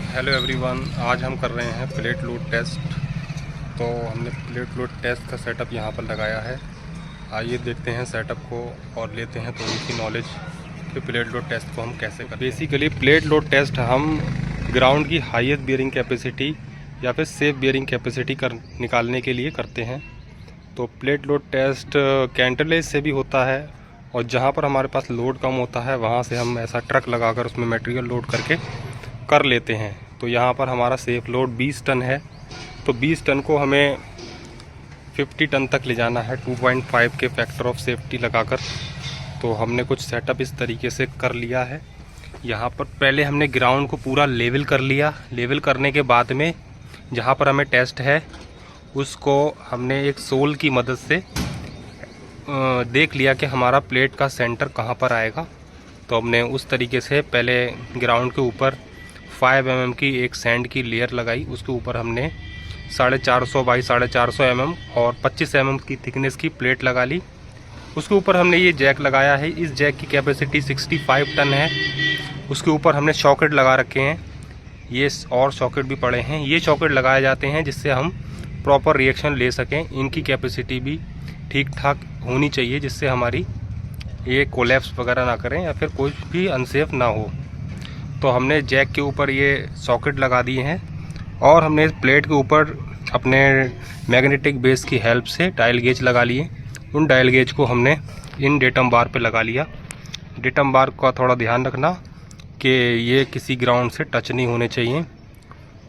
Hello everyone, आज हम कर रहे हैं प्लेट लोड टेस्ट। तो हमने प्लेट लोड टेस्ट का सेटअप यहाँ पर लगाया है। आइए देखते हैं सेटअप को और लेते हैं थोड़ी सी नॉलेज कि प्लेट लोड टेस्ट को हम कैसे करें। बेसिकली प्लेट लोड टेस्ट हम ग्राउंड की हाईएस्ट बियरिंग कैपेसिटी या फिर सेफ बियरिंग कैपेसिटी निकालने के लिए करते हैं। तो प्लेट लोड टेस्ट कैंटरलेज से भी होता है और जहाँ पर हमारे पास लोड कम होता है वहाँ से हम ऐसा ट्रक लगाकर उसमें मटेरियल लोड करके कर लेते हैं। तो यहाँ पर हमारा सेफ लोड 20 टन है, तो 20 टन को हमें 50 टन तक ले जाना है 2.5 के फैक्टर ऑफ सेफ्टी लगाकर। तो हमने कुछ सेटअप इस तरीके से कर लिया है। यहाँ पर पहले हमने ग्राउंड को पूरा लेवल कर लिया। लेवल करने के बाद में जहाँ पर हमें टेस्ट है उसको हमने एक सोल की मदद से देख लिया कि हमारा प्लेट का सेंटर कहाँ पर आएगा। तो हमने उस तरीके से पहले ग्राउंड के ऊपर 5 mm की एक सैंड की लेयर लगाई। उसके ऊपर हमने 450 बाई 450 mm और 25 mm की थिकनेस की प्लेट लगा ली। उसके ऊपर हमने ये जैक लगाया है। इस जैक की कैपेसिटी 65 टन है। उसके ऊपर हमने सॉकेट लगा रखे हैं, ये और सॉकेट भी पड़े हैं। ये सॉकेट लगाए जाते हैं जिससे हम प्रॉपर रिएक्शन ले सकें। इनकी कैपेसिटी भी ठीक ठाक होनी चाहिए जिससे हमारी ये कोलैप्स वगैरह ना करें या फिर कोई भी अनसेफ ना हो। तो हमने जैक के ऊपर ये सॉकेट लगा दिए हैं और हमने इस प्लेट के ऊपर अपने मैग्नेटिक बेस की हेल्प से डायल गेज लगा लिए। उन डायल गेज को हमने इन डेटम बार पे लगा लिया। डेटम बार का थोड़ा ध्यान रखना कि ये किसी ग्राउंड से टच नहीं होने चाहिए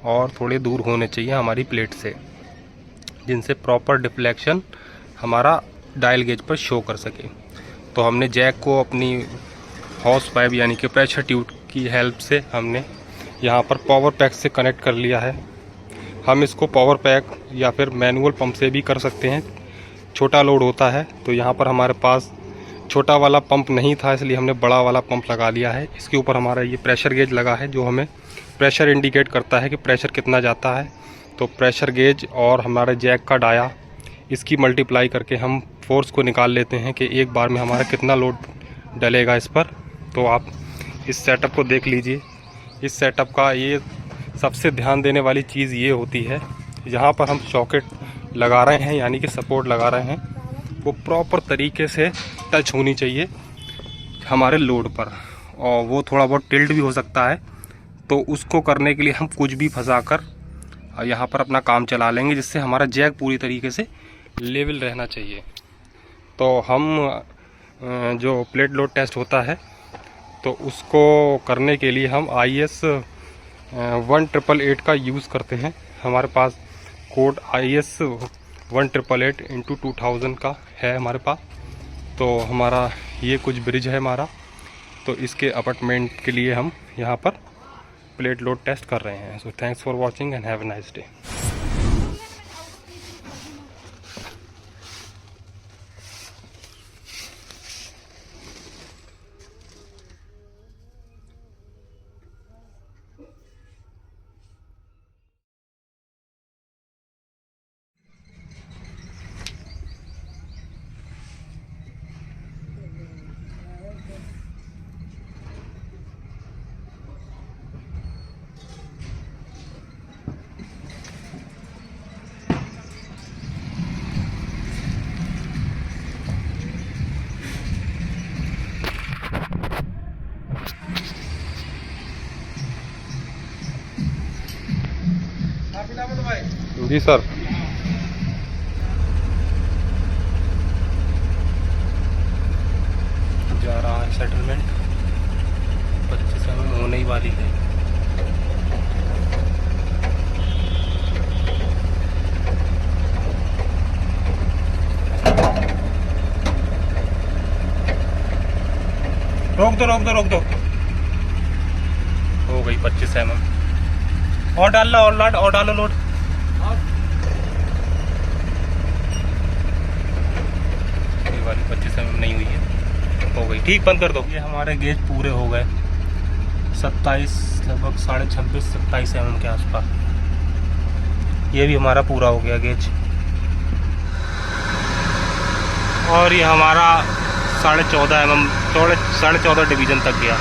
और थोड़े दूर होने चाहिए हमारी प्लेट से, जिनसे प्रॉपर डिफ्लेक्शन हमारा डायल गेज पर शो कर सके। तो हमने जैक को अपनी हॉस पाइप यानी कि प्रेशर ट्यूब की हेल्प से हमने यहाँ पर पावर पैक से कनेक्ट कर लिया है। हम इसको पावर पैक या फिर मैनुअल पंप से भी कर सकते हैं। छोटा लोड होता है तो यहाँ पर हमारे पास छोटा वाला पंप नहीं था, इसलिए हमने बड़ा वाला पंप लगा लिया है। इसके ऊपर हमारा ये प्रेशर गेज लगा है जो हमें प्रेशर इंडिकेट करता है कि प्रेशर कितना जाता है। तो प्रेशर गेज और हमारे जैक का डाया, इसकी मल्टीप्लाई करके हम फोर्स को निकाल लेते हैं कि एक बार में हमारा कितना लोड डलेगा इस पर। तो आप इस सेटअप को देख लीजिए। इस सेटअप का ये सबसे ध्यान देने वाली चीज़ ये होती है, यहाँ पर हम सॉकेट लगा रहे हैं यानी कि सपोर्ट लगा रहे हैं, वो प्रॉपर तरीके से टच होनी चाहिए हमारे लोड पर। और वो थोड़ा बहुत टिल्ट भी हो सकता है, तो उसको करने के लिए हम कुछ भी फंसा कर यहाँ पर अपना काम चला लेंगे जिससे हमारा जैक पूरी तरीके से लेवल रहना चाहिए। तो हम जो प्लेट लोड टेस्ट होता है तो उसको करने के लिए हम IS 1888 का यूज़ करते हैं। हमारे पास कोड IS 1888/2000 का है हमारे पास। तो हमारा ये कुछ ब्रिज है हमारा, तो इसके अपार्टमेंट के लिए हम यहाँ पर प्लेट लोड टेस्ट कर रहे हैं। So thanks for watching and have a nice day. जी सर। जा रहा है सेटलमेंट, 25 mm होने ही वाली है। रोक दो रोक दो रोक दो। हो गई 25 mm। और डाल लो और डालो लोड। ये वाली 25 mm नहीं हुई है, हो गई ठीक, बंद कर दो। ये हमारे गेज पूरे हो गए 27 लगभग 26-27 mm के आसपास। ये भी हमारा पूरा हो गया गेज। और ये हमारा 14.5 mm 14.5 डिवीज़न तक गया।